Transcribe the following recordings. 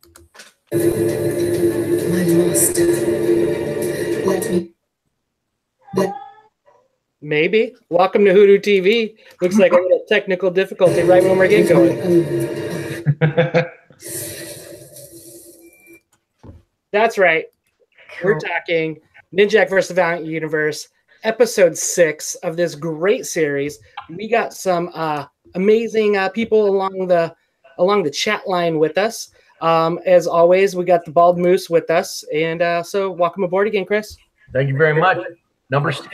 My master, let me. Maybe. Welcome to WhoDooTV. Looks like a little technical difficulty right when we're getting going. That's right. We're talking Ninjak versus Valiant Universe, episode 6 of this great series. We got some amazing people along the chat line with us. As always, we got the Bald Moose with us, and so welcome aboard again, Chris. Thank you very much. Number 6,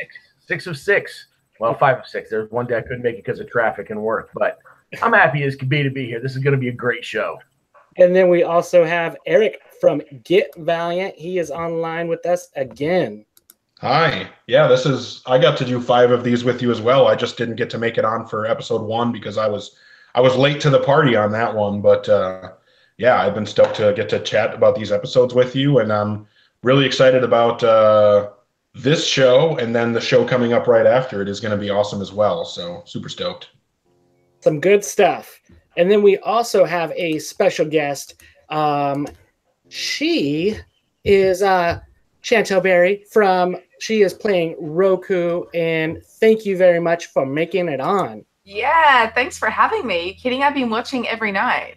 6 of 6. Well, 5 of 6. There's one day I couldn't make it because of traffic and work, but I'm happy as can be to be here. This is going to be a great show. And then we also have Eric from Get Valiant. He is online with us again. Hi. Yeah, I got to do 5 of these with you as well. I just didn't get to make it on for episode 1 because I was late to the party on that one. But yeah, I've been stoked to get to chat about these episodes with you, and I'm really excited about this show, and then the show coming up right after it is going to be awesome as well. So super stoked. Some good stuff. And then we also have a special guest. She is Chantelle Barry she is playing Roku, and thank you very much for making it on. Yeah, thanks for having me. Are you kidding? I've been watching every night.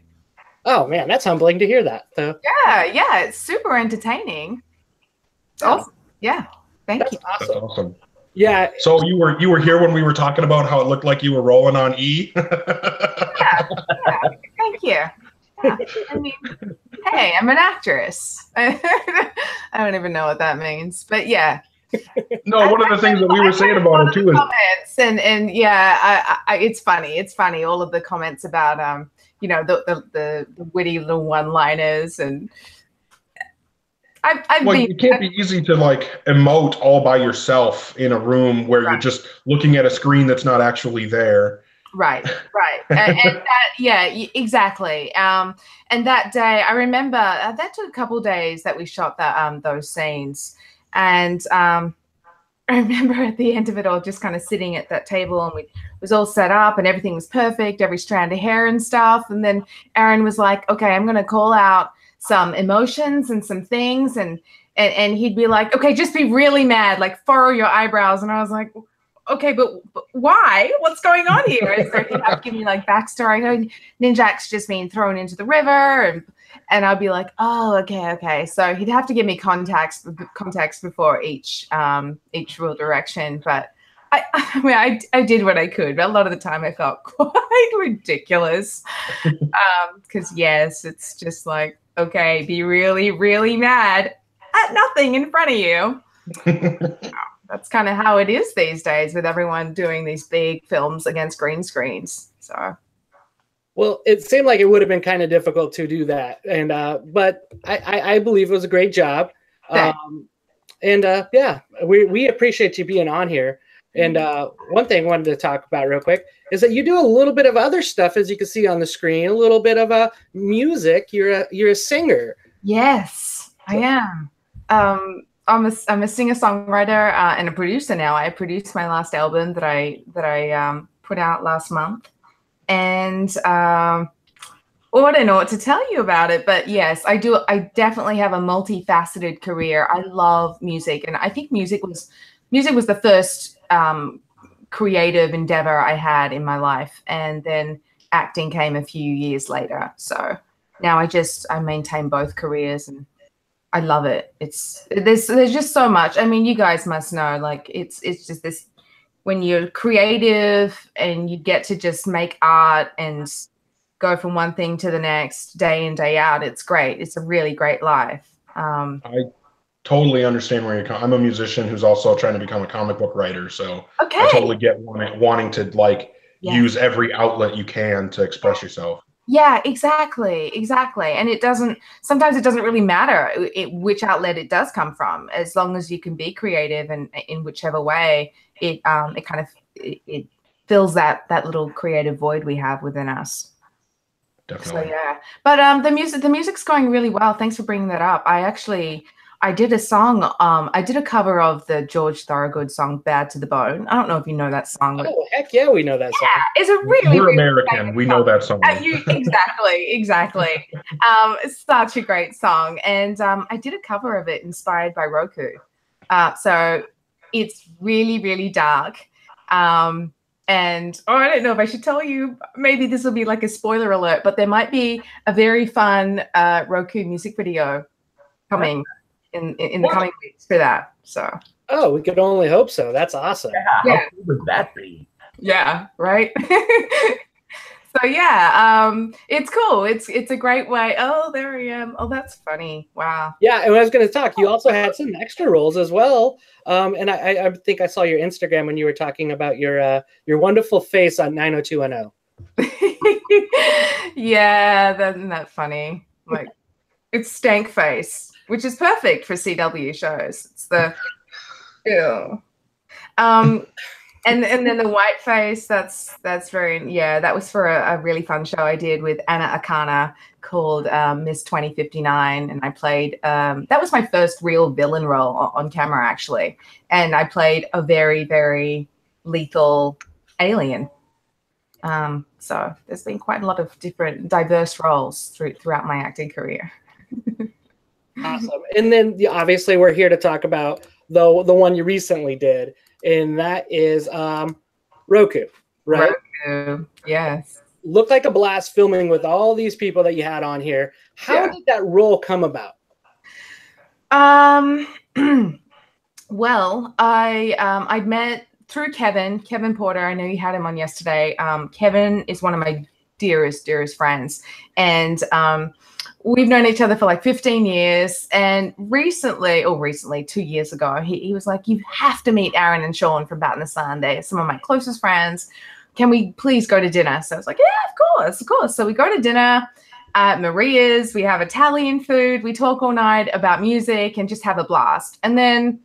Oh man, that's humbling to hear that. Yeah, it's super entertaining. It's awesome. Yeah, thank you. Awesome. That's awesome. Yeah. So you were here when we were talking about how it looked like you were rolling on E. yeah. Thank you. Yeah. I mean, hey, I'm an actress. I don't even know what that means, but yeah. No, one of the things that we were saying about it too is comments, and yeah, it's funny. It's funny, all of the comments about you know, the witty little one-liners, and it can't be easy to like emote all by yourself in a room where you're just looking at a screen that's not actually there. Right. and that, yeah, exactly. And that day, I remember that took a couple of days that we shot those scenes, and I remember at the end of it all, just kind of sitting at that table, and it was all set up, and everything was perfect, every strand of hair and stuff. And then Aaron was like, "Okay, I'm going to call out some emotions and some things," and he'd be like, "Okay, just be really mad, like furrow your eyebrows." And I was like, "Okay, but why? What's going on here?" And so he'd have to give me like backstory. Ninjak's just being thrown into the river, and I'd be like, "Oh, okay." So he'd have to give me context before each real direction. But I mean, I did what I could, but a lot of the time I felt quite ridiculous. Because yes, it's just like, okay, be really, really mad at nothing in front of you. That's kind of how it is these days with everyone doing these big films against green screens. So, well, it seemed like it would have been kind of difficult to do that, and but I believe it was a great job. Yeah, we appreciate you being on here. And one thing I wanted to talk about real quick is that you do a little bit of other stuff, as you can see on the screen, a little bit of music. You're a singer. Yes, I am. I'm a singer-songwriter and a producer now. I produced my last album that I put out last month, and I don't know what to tell you about it. But yes, I do. I definitely have a multifaceted career. I love music, and I think music was the first creative endeavor I had in my life, and then acting came a few years later. So now I maintain both careers, and I love it. There's just so much. I mean, you guys must know, like it's just this, when you're creative and you get to just make art and go from one thing to the next day in, day out. It's great. It's a really great life. I totally understand where you're coming. I'm a musician who's also trying to become a comic book writer. So okay. I totally get wanting to like use every outlet you can to express yourself. Yeah, exactly. And sometimes it doesn't really matter which outlet it does come from, as long as you can be creative, and in whichever way it fills that little creative void we have within us. Definitely. So yeah, but the music's going really well. Thanks for bringing that up. I I did a song. I did a cover of the George Thorogood song "Bad to the Bone." I don't know if you know that song. But Oh, heck yeah, we know that song. it's a really, We're really American. We know that song. exactly. It's such a great song, and I did a cover of it inspired by Roku. So it's really, really dark. And I don't know if I should tell you. Maybe this will be like a spoiler alert, but there might be a very fun Roku music video coming in the coming weeks for that. So. Oh, we could only hope so. That's awesome. Yeah, how cool would that be? Yeah, right. So yeah, it's cool. It's a great way. Oh, there I am. Oh, that's funny. Wow. Yeah, and I was going to talk. You also had some extra roles as well. And I think I saw your Instagram when you were talking about your wonderful face on 90210. Yeah, isn't that funny? Like, it's stank face, which is perfect for CW shows. It's the ew. And then the white face, that's very, yeah, that was for a really fun show I did with Anna Akana called Miss 2059. And I played, that was my first real villain role on camera, actually. And I played a very, very lethal alien. So there's been quite a lot of different diverse roles throughout my acting career. Awesome. And then obviously we're here to talk about the one you recently did. And that is Roku, right? Roku, yes. Looked like a blast filming with all these people that you had on here. How did that role come about? Well, I'd met through Kevin Porter. I know you had him on yesterday. Kevin is one of my dearest friends. And we've known each other for like 15 years. And recently, 2 years ago, he was like, you have to meet Aaron and Sean from Bat in the Sun. They're some of my closest friends. Can we please go to dinner? So I was like, yeah, of course. So we go to dinner at Maria's. We have Italian food. We talk all night about music and just have a blast. And then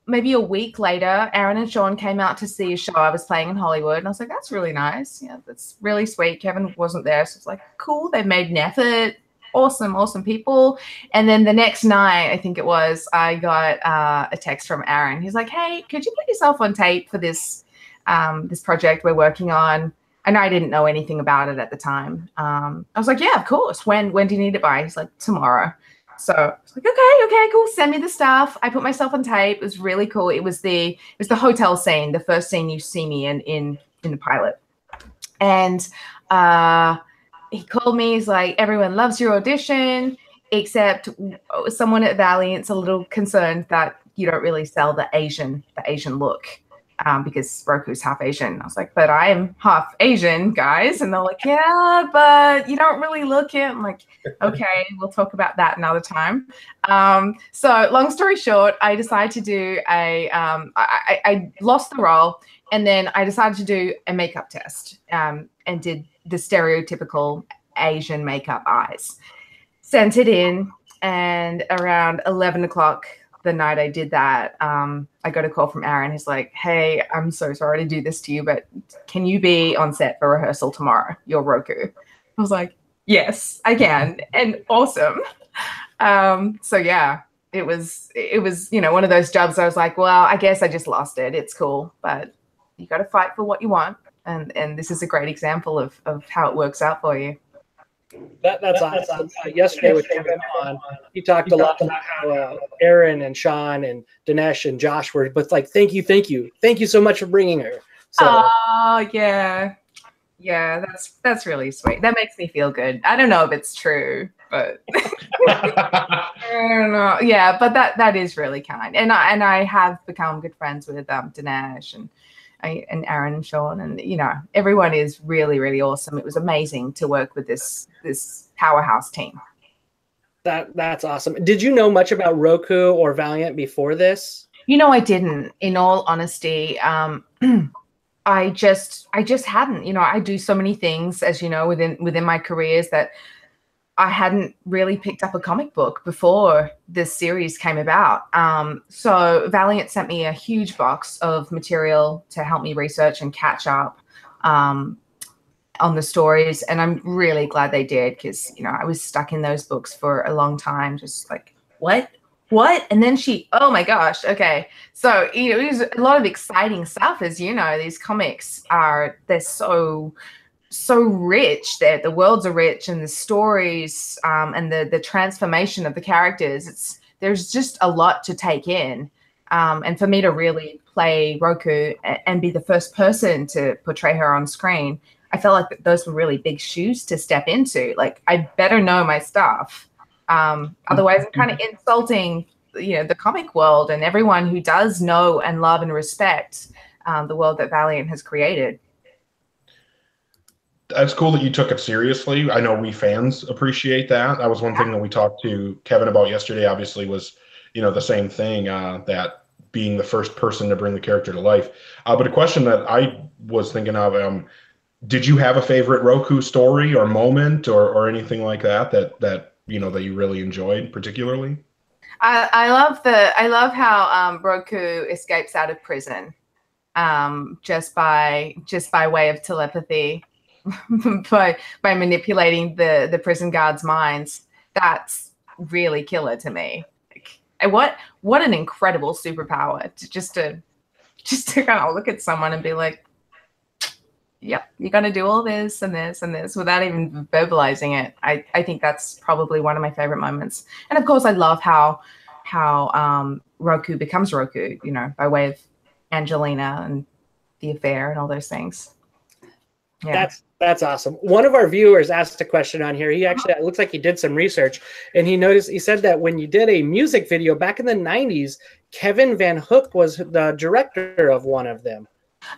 maybe a week later, Aaron and Sean came out to see a show I was playing in Hollywood. And I was like, that's really nice. Yeah, that's really sweet. Kevin wasn't there. So it's like, cool. They made an effort. Awesome people. And then the next night, I think it was, I got a text from Aaron. He's like, hey, could you put yourself on tape for this project we're working on? And I didn't know anything about it at the time. I was like, yeah, of course. When do you need it by? He's like, tomorrow. So I was like, okay, cool. Send me the stuff. I put myself on tape. It was really cool. It was the hotel scene, the first scene you see me in the pilot. And he called me. He's like, everyone loves your audition, except someone at Valiant's a little concerned that you don't really sell the Asian look. Because Roku's half Asian. I was like, but I'm half Asian, guys. And they're like, yeah, but you don't really look it. I'm like, okay, we'll talk about that another time. So long story short, I decided to do I lost the role, and then I decided to do a makeup test and did the stereotypical Asian makeup eyes. Sent it in, and around 11 o'clock the night I did that, I got a call from Aaron. He's like, hey, I'm so sorry to do this to you, but can you be on set for rehearsal tomorrow? You're Roku. I was like, yes, I can. And awesome. So yeah, it was, one of those jobs I was like, well, I guess I just lost it. It's cool, but you got to fight for what you want. And this is a great example of how it works out for you. That's awesome. Yesterday with Kevin on, he talked a lot about how Aaron and Sean and Dinesh and Josh were, but like, thank you so much for bringing her. So, oh yeah, that's really sweet. That makes me feel good. I don't know if it's true, but I don't know. Yeah, but that is really kind. And I have become good friends with Dinesh and Aaron and Sean, and everyone is really, really awesome. It was amazing to work with this powerhouse team. That's awesome. Did you know much about Roku or Valiant before this? I didn't. In all honesty, I just hadn't. I do so many things, as you know, within my careers that I hadn't really picked up a comic book before this series came about. So Valiant sent me a huge box of material to help me research and catch up on the stories. And I'm really glad they did, because, I was stuck in those books for a long time, just like, what? what? And then she, oh my gosh, okay. So, you know, it was a lot of exciting stuff, as you know. These comics they're so rich. The worlds are rich, and the stories and the transformation of the characters. There's just a lot to take in. And for me to really play Roku and be the first person to portray her on screen, I felt like those were really big shoes to step into. Like, I better know my stuff. Otherwise, I'm kind of insulting, you know, the comic world and everyone who does know and love and respect the world that Valiant has created. That's cool that you took it seriously. I know we fans appreciate that. That was one thing that we talked to Kevin about yesterday, obviously, was, you know, the same thing, that being the first person to bring the character to life. But a question that I was thinking of, did you have a favorite Roku story or moment or anything like that you know, that you really enjoyed particularly? I love how Roku escapes out of prison just by way of telepathy, by manipulating the prison guards' minds. That's really killer to me. Like, what an incredible superpower to just to kind of look at someone and be like, yep, you're going to do all this and this and this without even verbalizing it. I think that's probably one of my favorite moments. And of course, I love how Roku becomes Roku, you know, by way of Angelina and the affair and all those things. Yeah. That's awesome. One of our viewers asked a question on here. He actually, it looks like he did some research, and he said that when you did a music video back in the 90s, Kevin Van Hook was the director of one of them.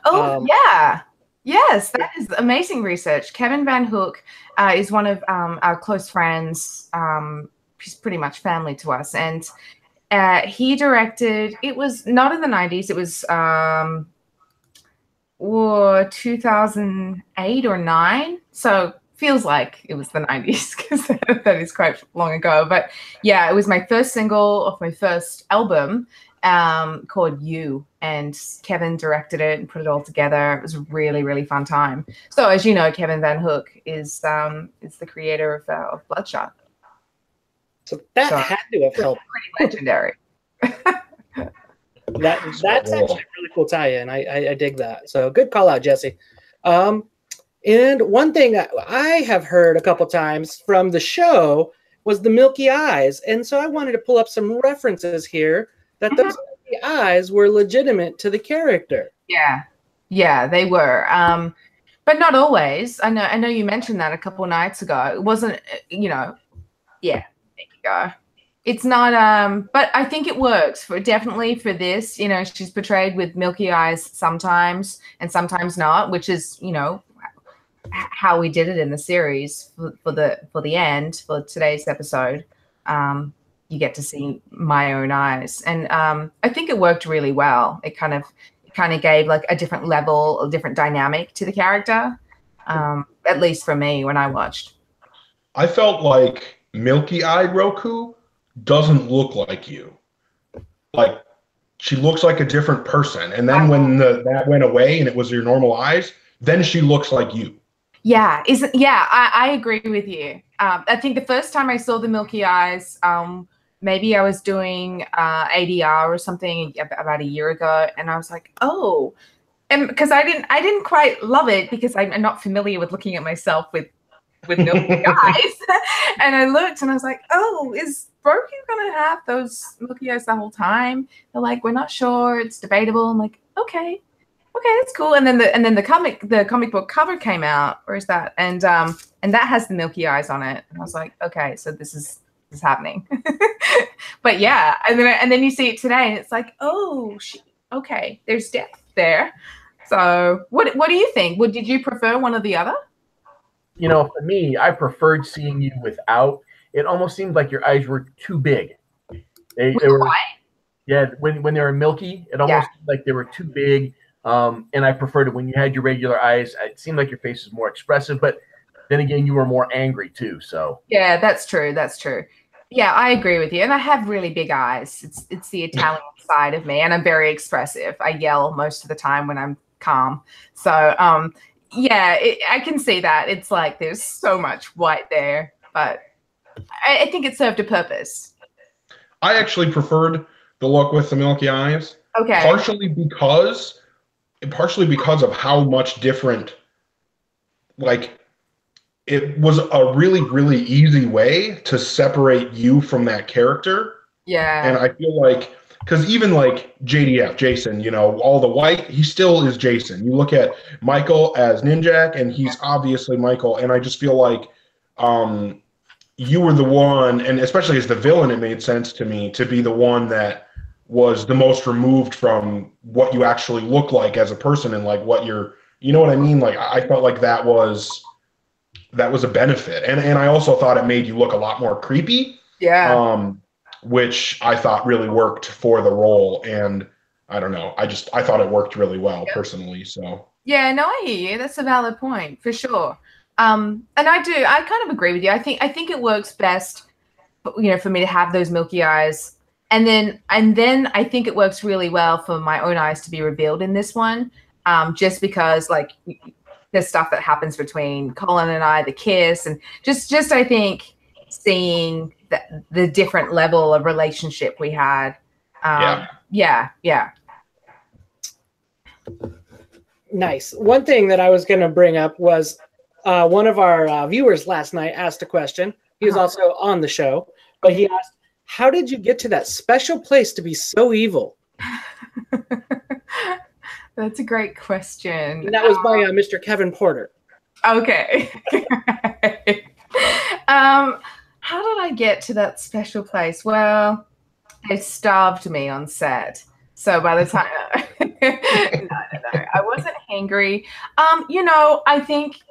Oh, yeah. Yes, that is amazing research. Kevin Van Hook is one of our close friends. He's pretty much family to us. And he directed, it was not in the 90s, it was 2008 or 9. So feels like it was the 90s because that is quite long ago. But yeah, it was my first single of my first album called You, and Kevin directed it and put it all together. It was a really, really fun time. So as you know, Kevin Van Hook is the creator of Bloodshot. So that had to have helped. Pretty legendary. That's actually a really cool tie-in. I dig that. So good call out, Jesse. And one thing that I have heard a couple times from the show was the milky eyes. And so I wanted to pull up some references here that those milky eyes were legitimate to the character. Yeah, they were. But not always. I know you mentioned that a couple nights ago. It wasn't, you know, yeah, there you go. It's not, but I think it works definitely for this. You know, she's portrayed with milky eyes sometimes and sometimes not, which is, you know, how we did it in the series for the end, for today's episode. You get to see my own eyes. And I think it worked really well. It kind of gave like a different level, a different dynamic to the character, at least for me when I watched. I felt like milky-eyed Roku doesn't look like you. Like, she looks like a different person. And then when that went away and it was your normal eyes, then she looks like you. Yeah, I agree with you. I think the first time I saw the milky eyes, maybe I was doing ADR or something about a year ago, and I was like, oh, and because I didn't quite love it because I'm not familiar with looking at myself with milky eyes, and I looked and I was like, oh, is Roku gonna have those milky eyes the whole time? They're like, we're not sure, it's debatable. I'm like, okay, that's cool. And then the comic book cover came out. Where is that? And that has the milky eyes on it. And I was like, okay, so this is happening. But yeah, and then you see it today, and it's like, oh, okay, there's depth there. So what do you think? Did you prefer one or the other? You know, for me, I preferred seeing you without. It almost seemed like your eyes were too big. They were, why? Yeah, when they were milky, it almost seemed like they were too big. And I preferred it when you had your regular eyes. It seemed like your face was more expressive, but then again, you were more angry too. So yeah, that's true. Yeah, I agree with you. And I have really big eyes. It's the Italian side of me, and I'm very expressive. I yell most of the time when I'm calm. So yeah, I can see that. It's like there's so much white there, but I think it served a purpose. I actually preferred the look with the milky eyes. Okay. Partially because of how much different, like, it was a really, really easy way to separate you from that character. Yeah. And I feel like, because even like JDF, Jason, you know, all the white, he still is Jason. You look at Michael as Ninjak, and he's obviously Michael. And I just feel like you were the one, and especially as the villain, it made sense to me to be the one that was the most removed from what you actually look like as a person and like what you're, you know what I mean? Like I felt like that was a benefit. And I also thought it made you look a lot more creepy. Yeah. Which I thought really worked for the role. And I don't know. I thought it worked really well personally. So yeah, no, I hear you. That's a valid point for sure. And I kind of agree with you. I think it works best, you know, for me to have those milky eyes. And then I think it works really well for my own eyes to be revealed in this one. Just because like there's stuff that happens between Colin and I, the kiss, and just I think seeing the different level of relationship we had. Yeah. Nice. One thing that I was going to bring up was one of our viewers last night asked a question. He was also on the show, but he asked, how did you get to that special place to be so evil? That's a great question. And that was by Mr. Kevin Porter. Okay. How did I get to that special place? Well, they starved me on set. So by the time no, I wasn't hangry. You know, I think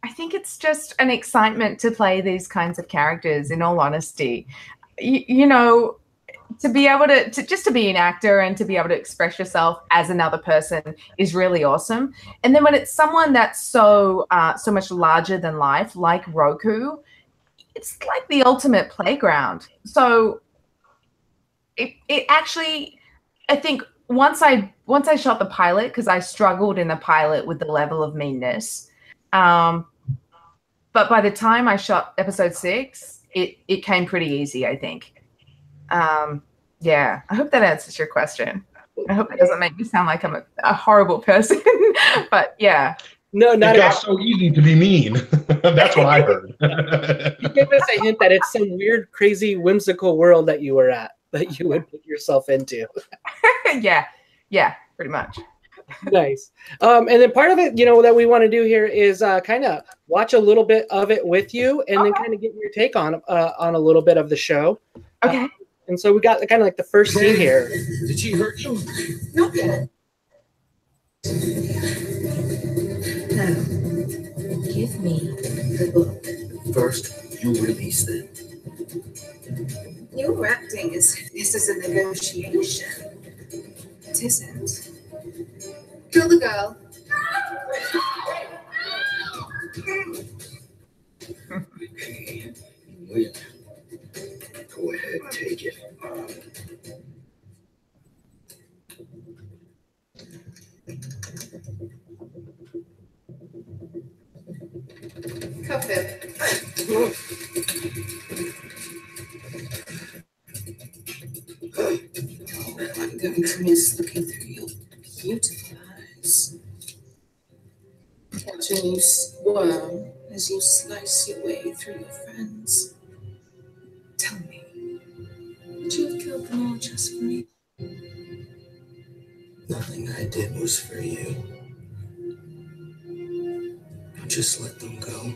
it's just an excitement to play these kinds of characters, in all honesty. You know, to be able to just to be an actor and to be able to express yourself as another person is really awesome. And then when it's someone that's so much larger than life, like Roku, it's like the ultimate playground. So it actually, I think once I shot the pilot, because I struggled in the pilot with the level of meanness. But by the time I shot episode 6, it came pretty easy, I think. Yeah, I hope that answers your question. I hope it doesn't make me sound like I'm a horrible person, but yeah. No, not it got so easy to be mean. That's what I heard. You gave us a hint that it's some weird, crazy, whimsical world that you were at, that you would put yourself into. Yeah, pretty much. Nice. And then part of it, you know, that we want to do here is kind of watch a little bit of it with you, and then kind of get your take on a little bit of the show. Okay. And so we got kind of like the first scene here. Did she hurt you? Not yet. Now, give me the book. First, you release them. You're acting as if this is a negotiation. It isn't. Kill the girl. Okay. Wait. Go ahead, take it. Cuff him. I'm going to miss looking through your beautiful eyes. Catching you squirm as you slice your way through your friends. Tell me, would you have killed them all just for me? Nothing I did was for you. Just let them go.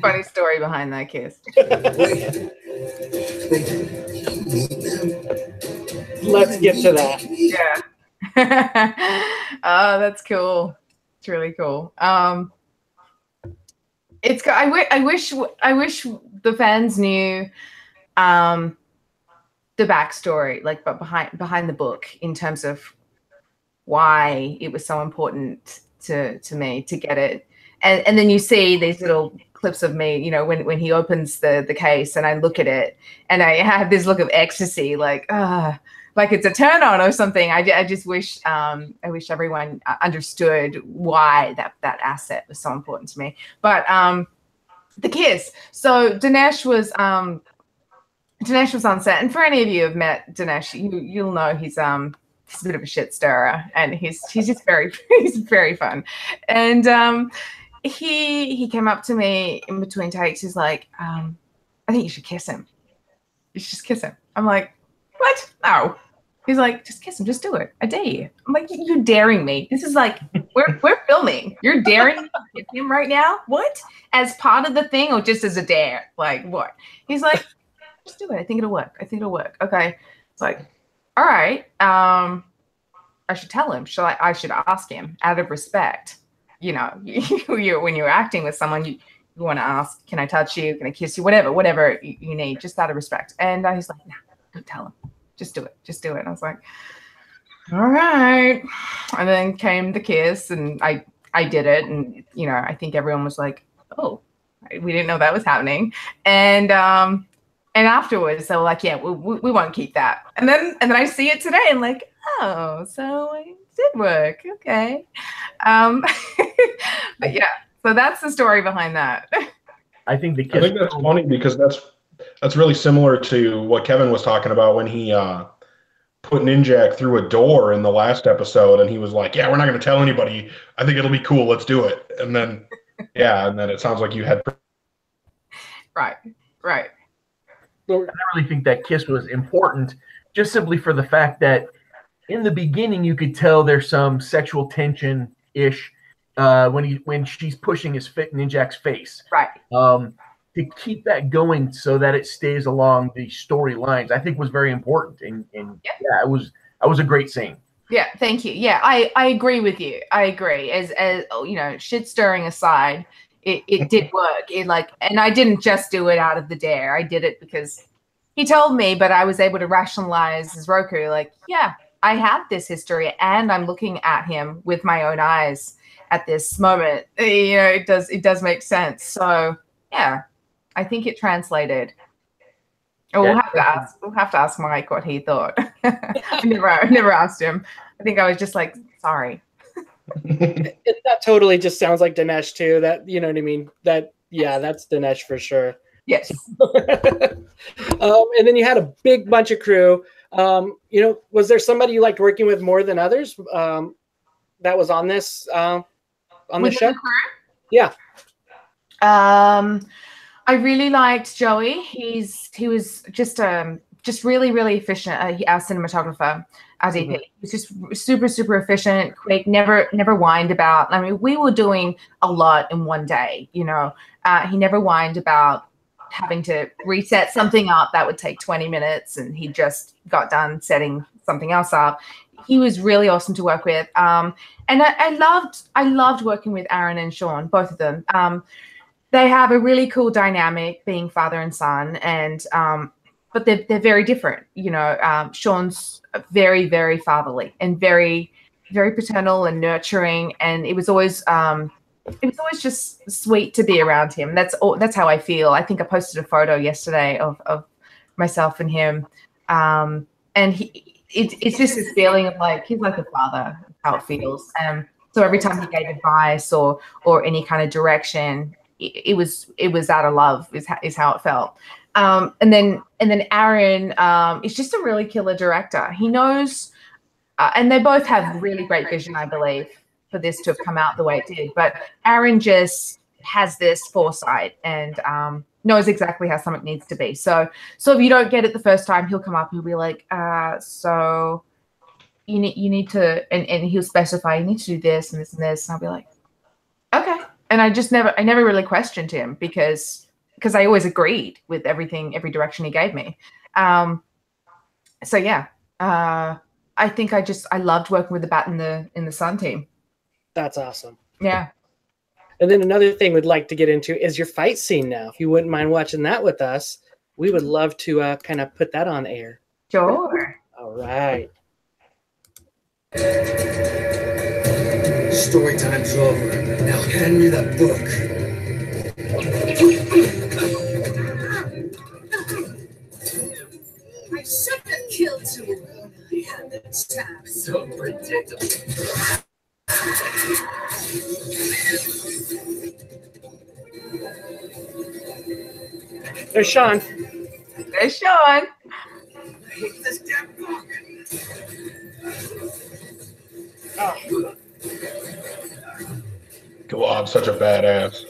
Funny story behind that kiss. Let's get to that. Yeah. Oh, that's cool. It's really cool. It's. I wish the fans knew the backstory, like, but behind the book, in terms of why it was so important to me to get it. And then you see these little clips of me, you know, when he opens the case, and I look at it and I have this look of ecstasy, like, like it's a turn on or something. I just wish I wish everyone understood why that asset was so important to me. But the kiss. So Dinesh was on set, and for any of you who have met Dinesh, you'll know he's a bit of a shit stirrer, and he's just he's very fun. And he came up to me in between takes. He's like, I think you should kiss him. You should just kiss him. I'm like, what? No. He's like, just kiss him. Just do it. I dare you. I'm like, you're daring me. This is like, we're filming. You're daring me to kiss him right now? What? As part of the thing or just as a dare? Like, what? He's like, just do it. I think it'll work. I think it'll work. Okay. It's like, all right. I should tell him. I should ask him out of respect. You know, when you're acting with someone, you want to ask, can I touch you? Can I kiss you? Whatever you need, just out of respect. And he's like, nah, don't tell him. Just do it. Just do it. And I was like, all right. And then came the kiss, and I did it. And, you know, I think everyone was like, oh, we didn't know that was happening. And afterwards, they were like, yeah, we won't keep that. And then I see it today, and like, oh, so it did work. Okay. But yeah, so that's the story behind that. I think that's funny because that's really similar to what Kevin was talking about when he put Ninjak through a door in the last episode, and he was like, yeah, we're not going to tell anybody. I think it'll be cool. Let's do it. And then, and then it sounds like you had. Right. I really think that kiss was important just simply for the fact that in the beginning, you could tell there's some sexual tension-ish when she's pushing Ninjak's face. Right. To keep that going so that it stays along the storylines, I think was very important. And it was a great scene. Yeah, thank you. Yeah, I agree with you. I agree. As you know, shit stirring aside, it did work. And I didn't just do it out of the dare. I did it because he told me, but I was able to rationalize as Roku, like, yeah, I have this history, and I'm looking at him with my own eyes at this moment. You know, it does make sense. So yeah, I think it translated. Oh, we'll have to ask Mike what he thought. I never asked him. I think I was just like, sorry. That totally just sounds like Dinesh too. That, you know what I mean? That's Dinesh for sure. Yes. And then you had a big bunch of crew. You know, was there somebody you liked working with more than others? That was on this on the show? Yeah. I really liked Joey. He was just really, really efficient. Our cinematographer, our DP. He was just super, super efficient, quick, never whined about. I mean, we were doing a lot in one day, you know. He never whined about having to reset something up that would take 20 minutes, and he just got done setting something else up. He was really awesome to work with. And I loved working with Aaron and Sean, both of them. They have a really cool dynamic being father and son, and but they're very different. You know, Sean's very, very fatherly and very, very paternal and nurturing, and it was always just sweet to be around him. That's how I feel. I think I posted a photo yesterday of myself and him, and it's just this feeling of like he's like a father. How it feels. So every time he gave advice or any kind of direction, it was out of love is how it felt. And then Aaron is just a really killer director. He knows, and they both have really great vision, I believe, for this to have come out the way it did. But Aaron just has this foresight and knows exactly how something needs to be. So if you don't get it the first time, he'll come up and he'll be like, so you need to, and he'll specify, you need to do this and this and this. And I'll be like, okay. And I never really questioned him because I always agreed with everything, every direction he gave me. So yeah, I think I loved working with the Bat in the Sun team. That's awesome. Yeah. And then another thing we'd like to get into is your fight scene now. If you wouldn't mind watching that with us, we would love to kind of put that on air. Sure. All right. Story time's over. Now hand me that book. I shouldn't have killed you. There's Sean. There's Sean. I hate this damn book. Oh. Go on, such a badass.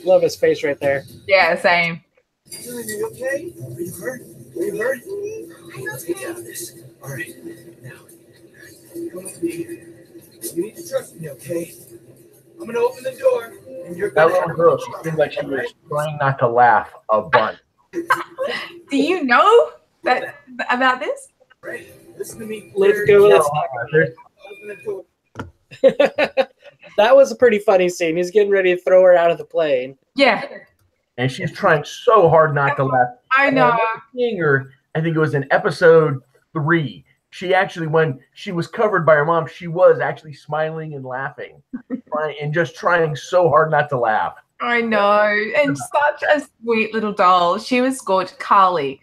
Love his face right there. Yeah, same. Are you okay? Are you hurt? Are you hurt? Let's get out of this. All right. Now, come with me. You need to trust me, okay? I'm going to open the door, and you're That going little girl, she seemed like she was trying not to laugh a bunch. Do you know that about this? Right. Listen to me. Let's go. Let's Open the door. That was a pretty funny scene. He's getting ready to throw her out of the plane. Yeah, And she's trying so hard not to laugh. I know. Seeing her, I think it was in episode 3. She actually, when she was covered by her mom, she was actually smiling and laughing, and just trying so hard not to laugh. I know. And such a sweet little doll. She was gorgeous. Carly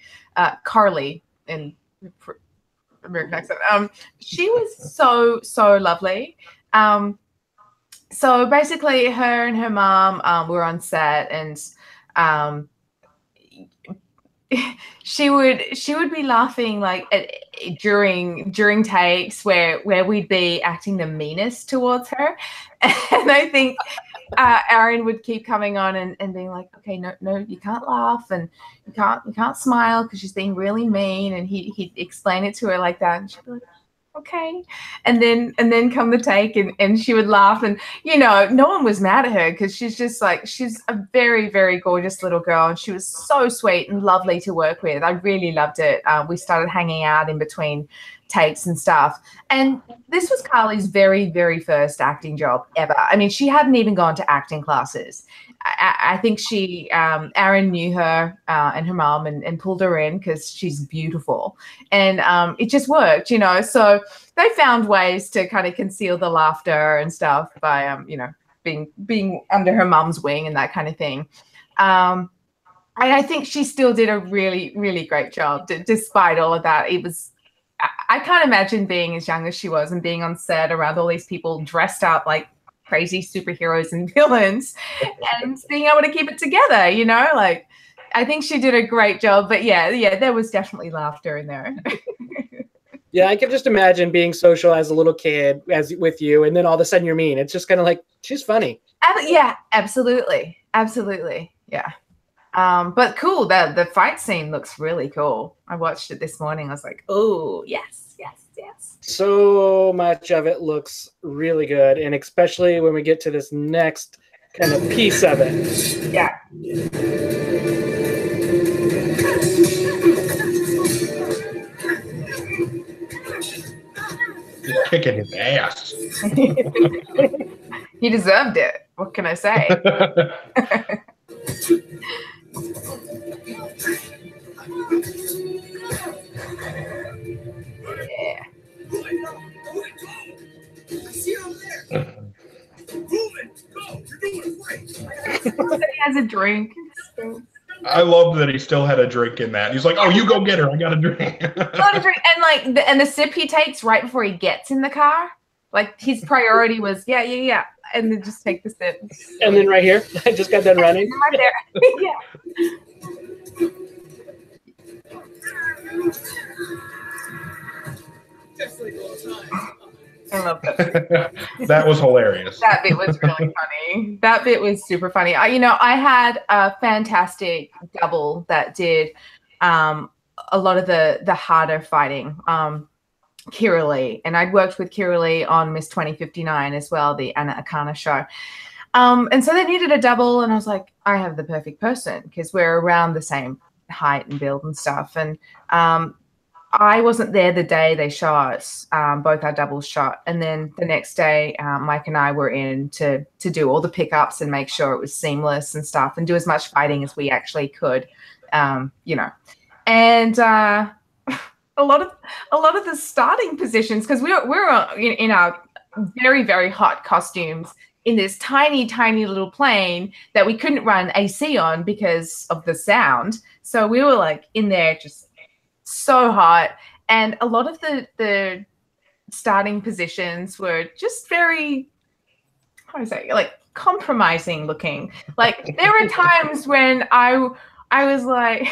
in American accent. She was so lovely. So basically, her and her mom were on set, and she would be laughing like during takes where we'd be acting the meanest towards her, and I think Aaron would keep coming on and being like, okay, no, you can't laugh, and you can't smile because she's being really mean, and he'd explain it to her like that, and she'd be like, okay, and then come the take, and she would laugh, and no one was mad at her because she's a very, very gorgeous little girl, and she was so sweet and lovely to work with. I really loved it. We started hanging out in between takes and stuff, and this was Carly's very, very first acting job ever. I mean, she hadn't even gone to acting classes. I think Aaron knew her and her mom and pulled her in because she's beautiful, and it just worked, so they found ways to kind of conceal the laughter and stuff by being under her mom's wing and that kind of thing. I think she still did a really, really great job despite all of that. I can't imagine being as young as she was and being on set around all these people dressed up like crazy superheroes and villains and being able to keep it together, I think she did a great job. But yeah, there was definitely laughter in there. Yeah, I can just imagine being social as a little kid with you, and then all of a sudden you're mean. It's just kind of like, she's funny. Yeah, absolutely. Yeah. But cool. The fight scene looks really cool. I watched it this morning. I was like, oh, yes. So much of it looks really good, and especially when we get to this next kind of piece of it. Yeah. He's kicking his ass. He deserved it. What can I say? Yeah. I see it over there. Move it. Go. You're doing great. He has a drink. I love that he still had a drink in that. He's like, "Oh, you go get her. I got a drink." Got a drink, and the sip he takes right before he gets in the car. Like his priority was yeah, and then just take the sip. And then right here, I just got done running. Right there. Yeah. Just like all time. I love that. That was hilarious. That bit was really funny. That bit was super funny. I had a fantastic double that did a lot of the harder fighting, Kira Lee. And I'd worked with Kira Lee on Miss 2059 as well, the Anna Akana show. And so they needed a double, and I was like, I have the perfect person because we're around the same height and build and stuff. And I wasn't there the day they shot, both our doubles shot. And then the next day, Mike and I were in to do all the pickups and make sure it was seamless and stuff and do as much fighting as we actually could, And a lot of the starting positions, because we were in our very, very hot costumes in this tiny, tiny little plane that we couldn't run AC on because of the sound. So we were like in there just so hot. And a lot of the starting positions were just very, how do I say, like compromising looking. Like there were times when I was like,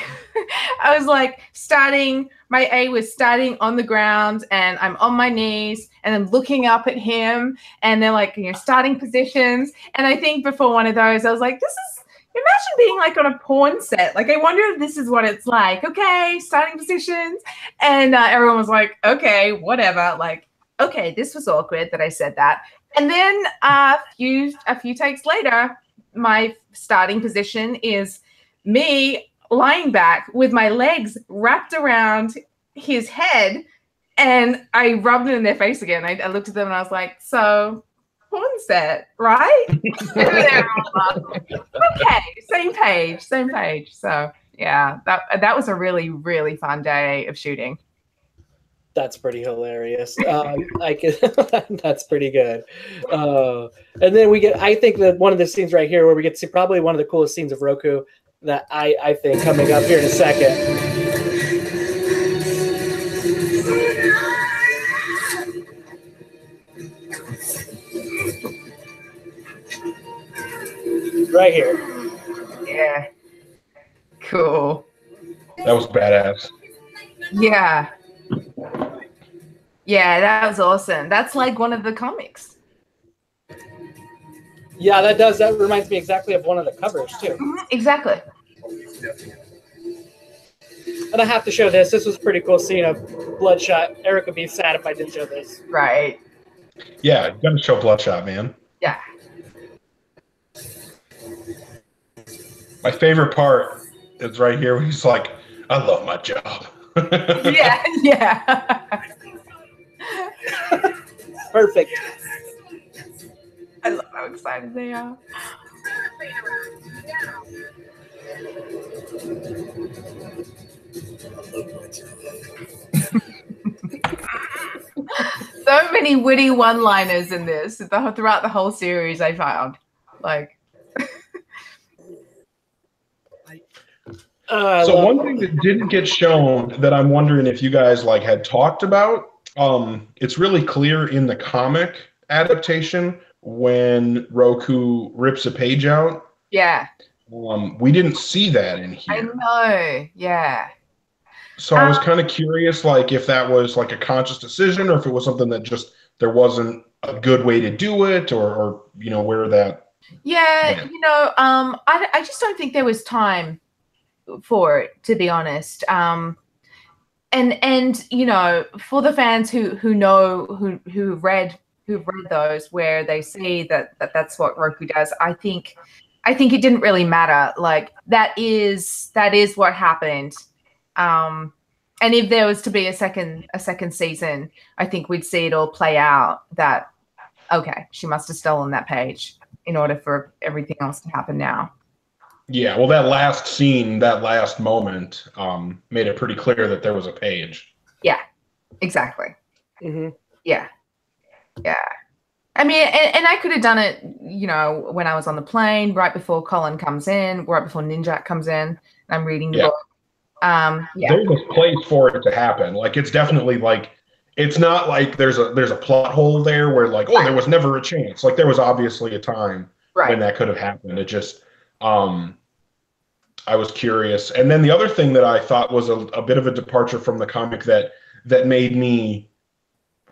I was like starting, my A was starting on the ground and I'm on my knees and I'm looking up at him and they're like, you know, starting positions. And I think before one of those, I was like, this is, imagine being like on a porn set. Like, I wonder if this is what it's like. Okay, starting positions. And everyone was like, okay, whatever. Like, okay, this was awkward that I said that. And then a few takes later, my starting position is me lying back with my legs wrapped around his head, and I rubbed it in their face again. I looked at them and I was like, so porn set, right? Okay, same page. So yeah, that was a really, really fun day of shooting. That's pretty hilarious. That's pretty good. And then we get, I think that one of the scenes right here where we get to see probably one of the coolest scenes of Roku that I think coming up here in a second. Right here. Yeah. Cool. That was badass. Yeah. Yeah, that was awesome. That's like one of the comics. Yeah, that does. That reminds me exactly of one of the covers, too. Mm-hmm, exactly. And I have to show this. This was a pretty cool scene of Bloodshot. Eric would be sad if I didn't show this. Right. Yeah, you gotta show Bloodshot, man. Yeah. My favorite part is right here where he's like, I love my job. Yeah. Perfect. I love how excited they are. So many witty one-liners in this throughout the whole series, I found. Like, so one thing that didn't get shown that I'm wondering if you guys like had talked about, it's really clear in the comic adaptation when Roku rips a page out. yeah. We didn't see that in here. I know. Yeah. So I was kind of curious, like if that was like a conscious decision, or if it was something that just there wasn't a good way to do it, or you know where that. Yeah, you know, I just don't think there was time for it, to be honest. And you know, for the fans who've read those, where they see that's what Roku does, I think it didn't really matter. Like that is what happened. And if there was to be a second season, I think we'd see it all play out that, okay, she must have stolen that page in order for everything else to happen now. Yeah, well, that last scene, that last moment, made it pretty clear that there was a page. Yeah, exactly. Mm-hmm. Yeah. I mean, and I could have done it, you know, when I was on the plane, right before Colin comes in, right before Ninjak comes in, and I'm reading the book. There's a place for it to happen. Like, it's definitely like, it's not like there's a plot hole there where like, oh, there was never a chance. Like, there was obviously a time when that could have happened. It just, I was curious. And then the other thing that I thought was a bit of a departure from the comic that made me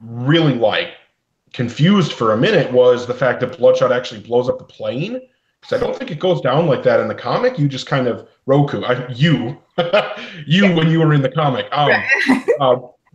really like confused for a minute was the fact that Bloodshot actually blows up the plane. Because I don't think it goes down like that in the comic. You just kind of Roku, when you were in the comic.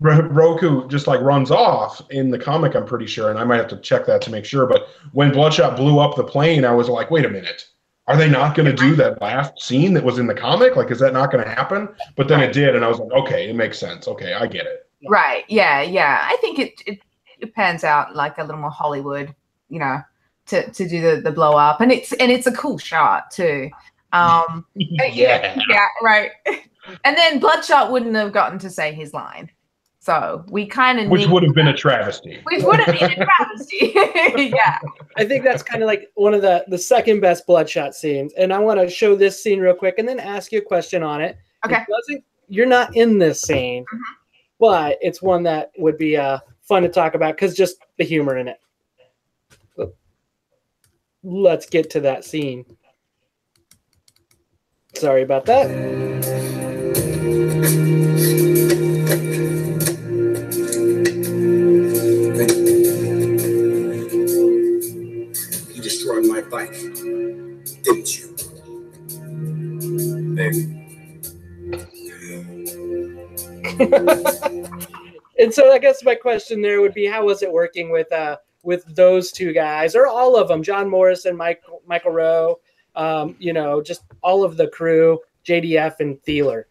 Roku just like runs off in the comic, I'm pretty sure, and I might have to check that to make sure. But when Bloodshot blew up the plane, I was like, wait a minute. Are they not going to do that last scene that was in the comic? Like, is that not going to happen? But then it did, and I was like, okay, it makes sense. Okay, I get it. Right. Yeah. I think it pans out like a little more Hollywood, you know, to do the blow up, and it's a cool shot too. Yeah, right. And then Bloodshot wouldn't have gotten to say his line. So we kind of Which would have been a travesty. Which would have been a travesty. Yeah. I think that's kind of like one of the second best Bloodshot scenes. And I want to show this scene real quick and then ask you a question on it. Okay. You're not in this scene, but it's one that would be fun to talk about because just the humor in it. So let's get to that scene. Sorry about that. You destroyed my bike, didn't you? Baby. And so I guess my question there would be, how was it working with those two guys, or all of them, John Morris and Michael Rowe, you know, just all of the crew, JDF and Thieler?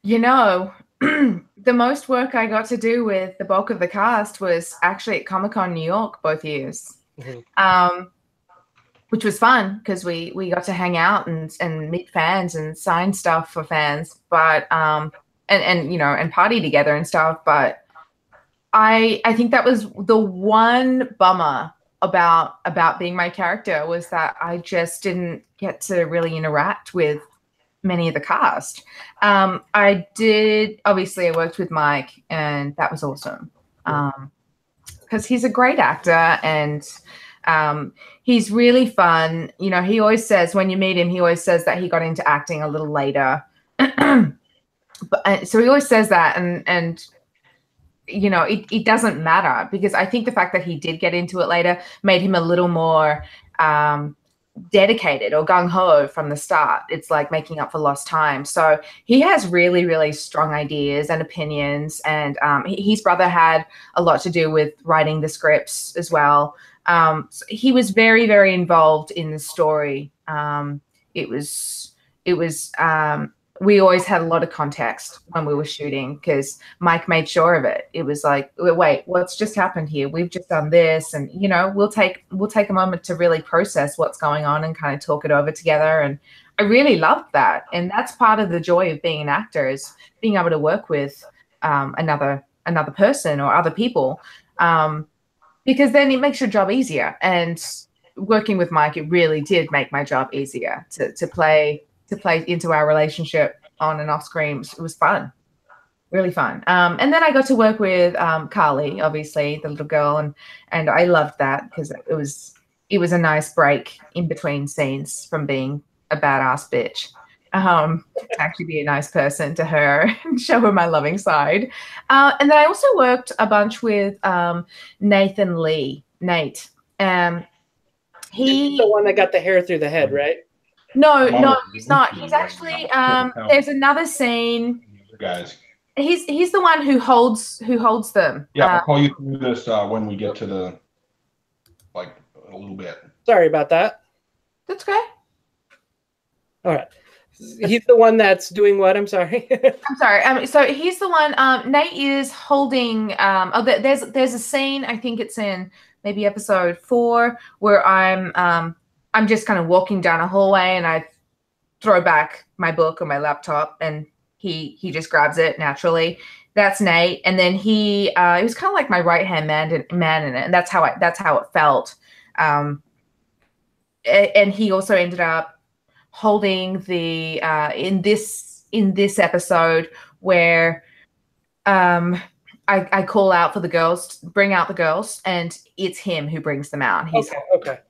You know, the most work I got to do with the bulk of the cast was actually at Comic-Con New York both years, which was fun because we got to hang out and meet fans and sign stuff for fans, but and you know, and party together and stuff. But I think that was the one bummer about being my character, was that I just didn't get to really interact with many of the cast. I worked with Mike, and that was awesome because he's a great actor, and he's really fun. You know, he always says, when you meet him, he always says that he got into acting a little later. But so he always says that, and you know, it doesn't matter, because I think the fact that he did get into it later made him a little more dedicated or gung-ho from the start. It's like making up for lost time. So he has really, really strong ideas and opinions, and his brother had a lot to do with writing the scripts as well. So he was very, very involved in the story. We always had a lot of context when we were shooting, because Mike made sure of it. It was like, wait, what's just happened here? We've just done this, and you know, we'll take a moment to really process what's going on and kind of talk it over together. And I really loved that, and that's part of the joy of being an actor, is being able to work with another person or other people, because then it makes your job easier. And working with Mike, it really did make my job easier to play into our relationship on and off screen. It was fun, really fun. And then I got to work with Carly, obviously, the little girl, and I loved that, because it was a nice break in between scenes from being a badass bitch, to actually be a nice person to her and show her my loving side. And then I also worked a bunch with Nathan Lee. Nate. He's the one that got the hair through the head, right? No, he's not. He's actually there's another scene. Guys. He's the one who holds them. Yeah, I'll call you through this when we get to the a little bit. Sorry about that. That's okay. All right. He's the one that's doing what? I'm sorry. I'm sorry. So he's the one. Nate is holding. There's a scene. I think it's in maybe episode 4 where I'm just kind of walking down a hallway, and I throw back my book or my laptop, and he just grabs it naturally. That's Nate. And then he was kind of like my right-hand man in it, and that's how it felt. And he also ended up holding the in this episode where I call out for the girls, bring out the girls, and it's him who brings them out. He's okay.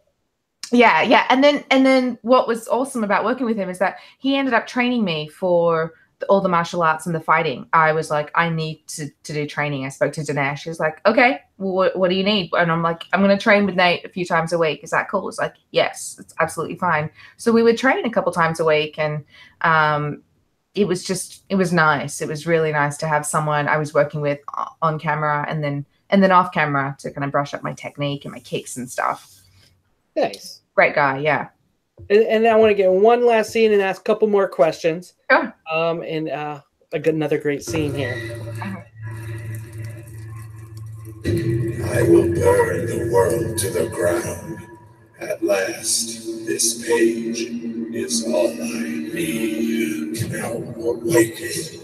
Yeah. And then what was awesome about working with him is that he ended up training me for all the martial arts and the fighting. I was like, I need to do training. I spoke to Dinesh. He was like, okay, well, what do you need? And I'm like, I'm going to train with Nate a few times a week. Is that cool? It's like, yes, it's absolutely fine. So we would train a couple times a week, and it was nice. It was really nice to have someone I was working with on camera and then off camera to kind of brush up my technique and my kicks and stuff. Nice. Great guy, yeah. And I want to get one last scene and ask a couple more questions. Sure. Another great scene here. I will burn the world to the ground. At last, this page is all I need. Now awaken.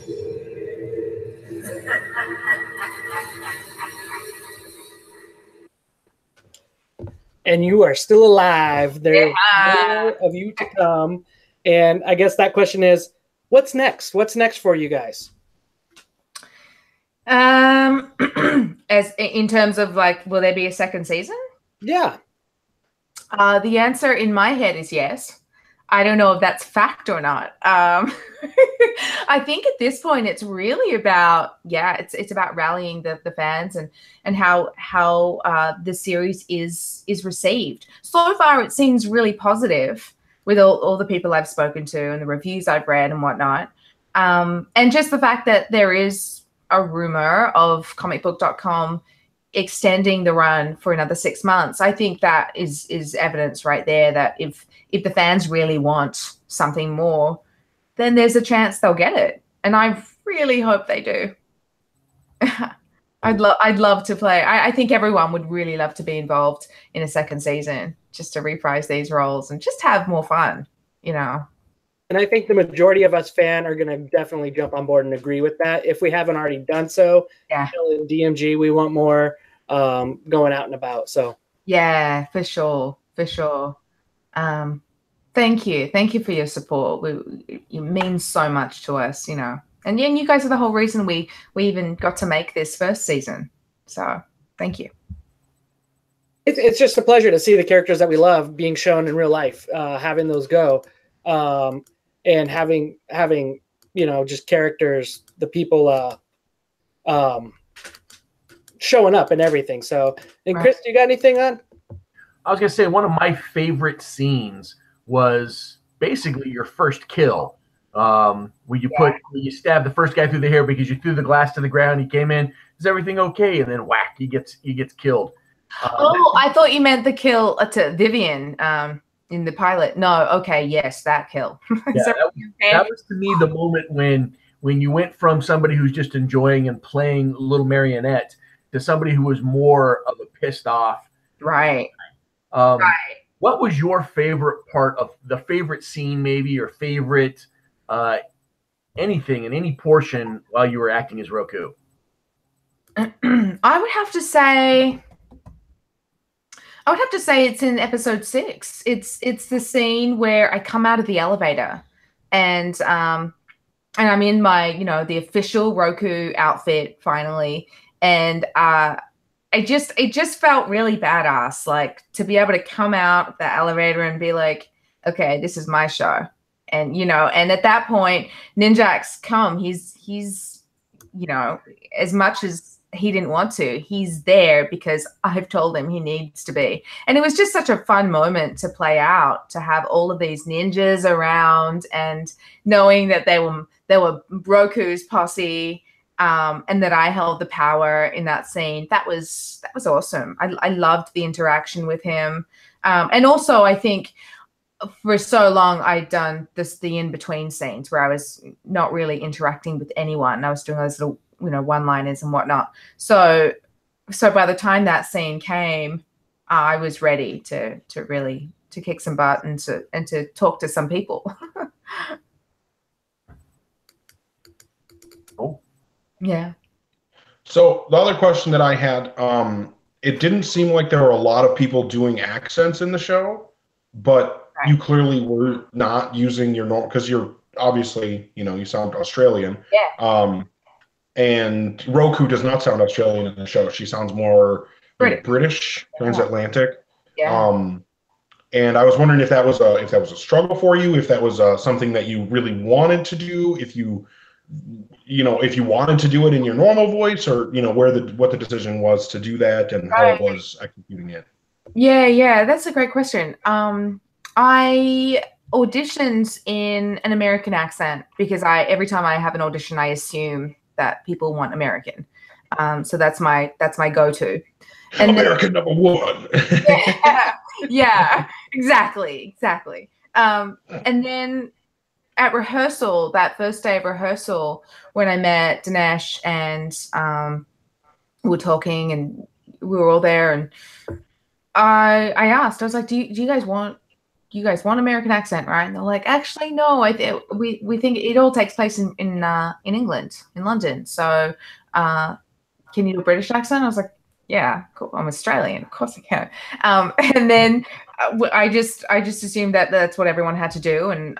And you are still alive. There's Yeah. more of you to come. And I guess that question is, what's next? What's next for you guys? As in terms of like, will there be a second season? Yeah. The answer in my head is yes. I don't know if that's fact or not. I think at this point it's really about, it's about rallying the fans and how the series is received. So far it seems really positive with all the people I've spoken to and the reviews I've read and whatnot. And just the fact that there is a rumor of comicbook.com extending the run for another 6 months. I think that is evidence right there that if the fans really want something more, then there's a chance they'll get it. And I really hope they do. I'd love to play. I think everyone would really love to be involved in a second season, just to reprise these roles and just have more fun, you know. And I think the majority of us fan are going to definitely jump on board and agree with that. If we haven't already done so, Yeah. In DMG, we want more going out and about. So yeah, for sure. Thank you for your support. It means so much to us, you know. And yeah, you guys are the whole reason we even got to make this first season. So thank you. it's just a pleasure to see the characters that we love being shown in real life, having those go, and having you know, just characters, the people showing up and everything. So, and Chris, do you got anything on? I was gonna say one of my favorite scenes was basically your first kill. Where you stab the first guy through the hair because you threw the glass to the ground. He came in, is everything okay? And then whack, he gets killed. I thought you meant the kill to Vivian in the pilot. No, okay, yes, that kill. That was to me the moment when you went from somebody who's just enjoying and playing little marionette to somebody who was more of a pissed off. Right. Right. What was your favorite part of the favorite scene, maybe, or favorite anything in any portion while you were acting as Roku? I would have to say it's in episode 6. It's the scene where I come out of the elevator and I'm in my, you know, the official Roku outfit finally, and it just felt really badass, like to be able to come out of the elevator and be like, okay, this is my show. And, you know, and at that point, Ninjak's come. He's, you know, as much as he didn't want to, he's there because I've told him he needs to be. And it was just such a fun moment to play out, to have all of these ninjas around and knowing that they were Roku's posse, and that I held the power in that scene. That was awesome. I loved the interaction with him. And also I think for so long I'd done the in-between scenes where I was not really interacting with anyone. I was doing those little, you know, one-liners and whatnot. So by the time that scene came, I was ready to really kick some butt and to talk to some people. Oh. Yeah. So the other question that I had, it didn't seem like there were a lot of people doing accents in the show, but you clearly were not using your normal, because you're obviously, you know, you sound Australian. Yeah. And Roku does not sound Australian in the show. She sounds more British, transatlantic. Yeah. And I was wondering if that was a struggle for you, if that was something that you really wanted to do, if you wanted to do it in your normal voice, or, you know, what the decision was to do that and how it was executing it. Yeah, that's a great question. I auditioned in an American accent because every time I have an audition, I assume that people want American. So that's my go-to. And American number one. yeah, exactly. And then at rehearsal, that first day of rehearsal, when I met Dinesh and we were talking and we were all there, and I asked, I was like, do you guys want American accent, right? And they're like, actually, no. We think it all takes place in England, in London. So can you do a British accent? I was like, yeah, cool. I'm Australian. Of course I can. And then I just assumed that that's what everyone had to do. And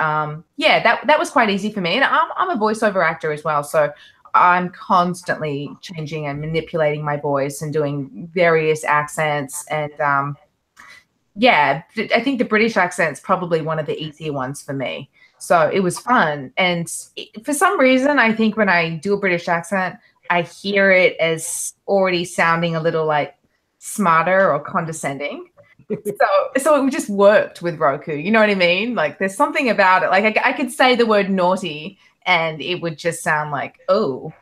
yeah, that was quite easy for me. And I'm a voiceover actor as well. So I'm constantly changing and manipulating my voice and doing various accents. And yeah, I think the British accent's probably one of the easier ones for me. So it was fun. And for some reason, I think when I do a British accent, I hear it as already sounding a little like smarter or condescending. So it just worked with Roku. You know what I mean? Like there's something about it. Like I could say the word naughty and it would just sound like, oh,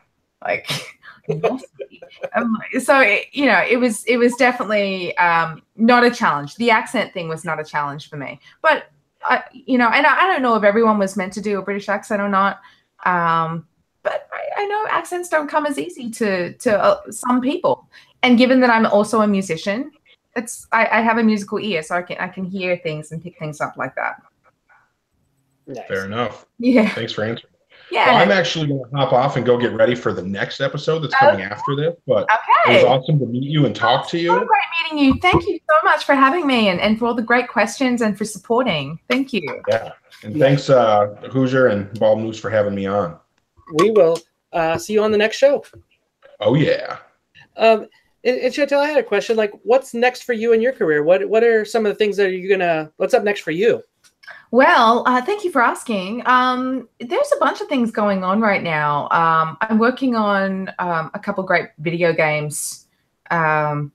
like naughty. So it was definitely not a challenge. The accent thing was not a challenge for me. But and I don't know if everyone was meant to do a British accent or not. But I know accents don't come as easy to some people. And given that I'm also a musician, I have a musical ear, so I can hear things and pick things up like that. Nice. Fair enough. Yeah. Thanks for answering. Yeah. Well, I'm actually going to hop off and go get ready for the next episode that's coming after this. But it was awesome to meet you and talk to you. So great meeting you. Thank you so much for having me and for all the great questions and for supporting. Thank you. Yeah. And thanks, Hoosier and Bald Moose, for having me on. We will see you on the next show. Oh, yeah. And Chantelle, I had a question. Like, what's next for you in your career? What are some of the things that what's up next for you? Well, thank you for asking. There's a bunch of things going on right now. I'm working on a couple great video games that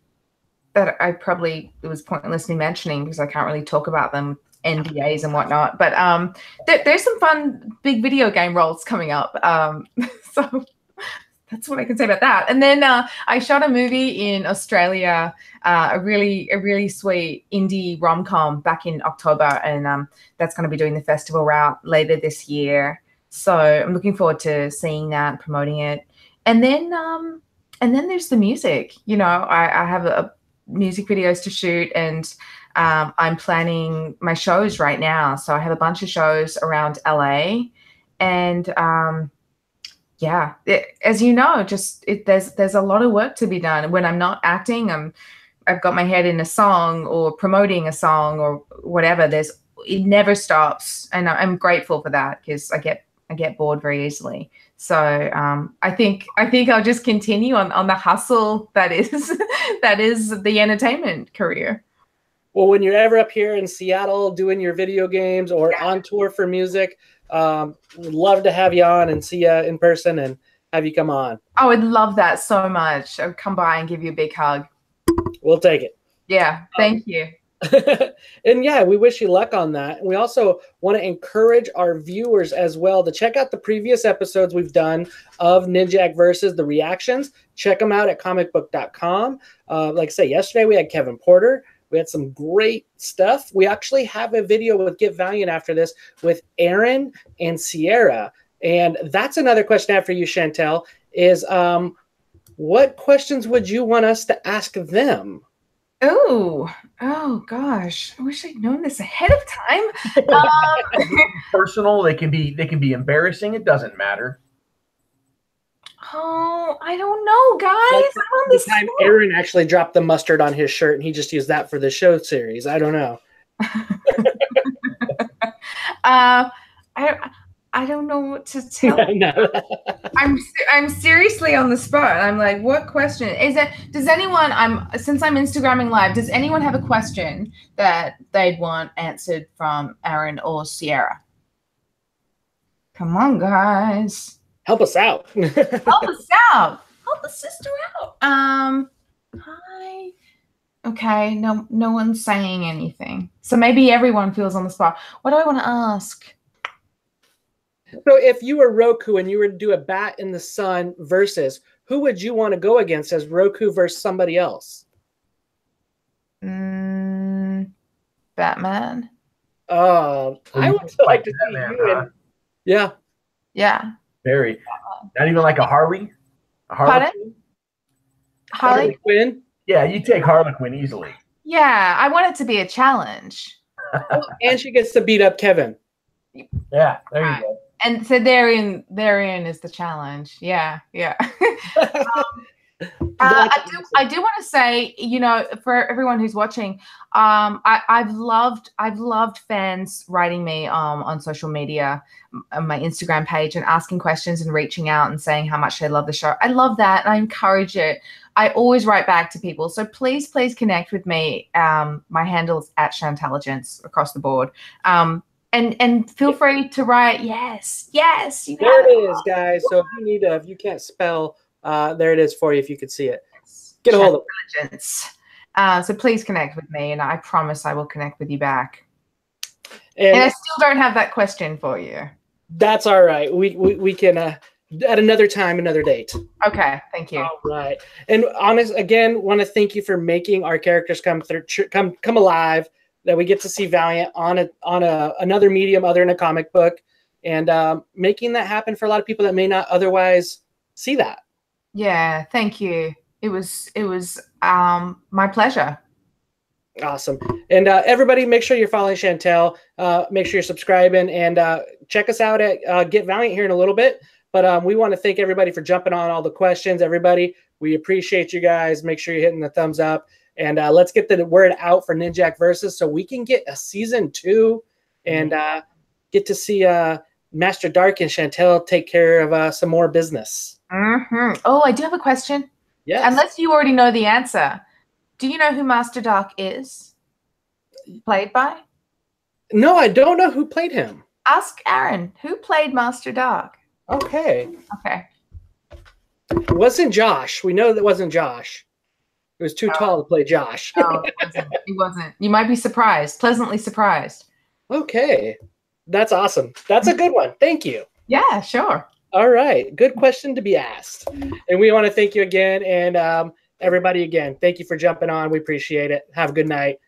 it was pointless me mentioning because I can't really talk about them, NDAs and whatnot. But there's some fun big video game roles coming up. So that's what I can say about that. And then I shot a movie in Australia, a really sweet indie rom-com back in October, and that's going to be doing the festival route later this year. So I'm looking forward to seeing that, promoting it. And then there's the music. I have music videos to shoot, and I'm planning my shows right now. So I have a bunch of shows around LA, and yeah, as you know, there's a lot of work to be done. When I'm not acting, I've got my head in a song or promoting a song or whatever. It never stops, and I'm grateful for that because I get bored very easily. So I think I'll just continue on the hustle that is the entertainment career. Well, when you're ever up here in Seattle doing your video games or on tour for music, would love to have you on and see you in person and have you come on. I would love that so much. I'll come by and give you a big hug. We'll take it. Yeah, thank you. And yeah, we wish you luck on that. And we also want to encourage our viewers as well to check out the previous episodes we've done of Ninjak versus the reactions. Check them out at comicbook.com. Like I say, yesterday we had Kevin Porter. We had some great stuff. We actually have a video with Get Valiant after this with Aaron and Sierra. And that's another question after you, Chantelle, is what questions would you want us to ask them? Oh gosh. I wish I'd known this ahead of time. Personal, they can be embarrassing. It doesn't matter. Oh, I don't know, guys. Like the time Aaron actually dropped the mustard on his shirt and he just used that for the show series. I don't know. I don't know what to tell. No. I'm seriously on the spot. I'm like, what question is it? Does anyone? Since I'm Instagramming live, does anyone have a question that they'd want answered from Aaron or Sierra? Come on, guys. Help us out. Help us out. Help the sister out. Hi. Okay, no one's saying anything. So maybe everyone feels on the spot. What do I want to ask? So if you were Roku and you were to do a Bat in the Sun versus, who would you want to go against as Roku versus somebody else? Batman. I would like to see you in. Yeah. Yeah. Very. Not even like a Harley? Pardon? Harley Quinn? Yeah, you take Harley Quinn easily. Yeah, I want it to be a challenge. And she gets to beat up Kevin. Yeah, there you go. And so therein is the challenge. Yeah. I do want to say, for everyone who's watching, I've loved fans writing me on social media, on my Instagram page, and asking questions and reaching out and saying how much they love the show. I love that, and I encourage it. I always write back to people, so please connect with me. My handle is @Chantelligence across the board. And feel free to write yes. There it is, guys. So if you can't spell, there it is for you if you could see it. Get a hold of it. So please connect with me, and I promise I will connect with you back. And I still don't have that question for you. That's all right. We can at another time, another date. Okay, thank you. All right. And again, want to thank you for making our characters come alive. That we get to see Valiant on another medium other than a comic book, and making that happen for a lot of people that may not otherwise see that. Yeah, thank you. It was my pleasure. Awesome. And everybody, make sure you're following Chantelle. Make sure you're subscribing, and check us out at Get Valiant here in a little bit. But we want to thank everybody for jumping on all the questions. Everybody, we appreciate you guys. Make sure you're hitting the thumbs up. And let's get the word out for Ninjak Versus so we can get a season 2 and get to see Master Dark and Chantelle take care of some more business. Mm-hmm. Oh, I do have a question. Yes. Unless you already know the answer. Do you know who Master Dark is played by? No, I don't know who played him. Ask Aaron. Who played Master Dark? Okay. It wasn't Josh. We know that wasn't Josh. It was too tall to play Josh. No, it wasn't. You might be surprised, pleasantly surprised. Okay. That's awesome. That's a good one. Thank you. Yeah, sure. All right. Good question to be asked. And we want to thank you again. And everybody, again, thank you for jumping on. We appreciate it. Have a good night.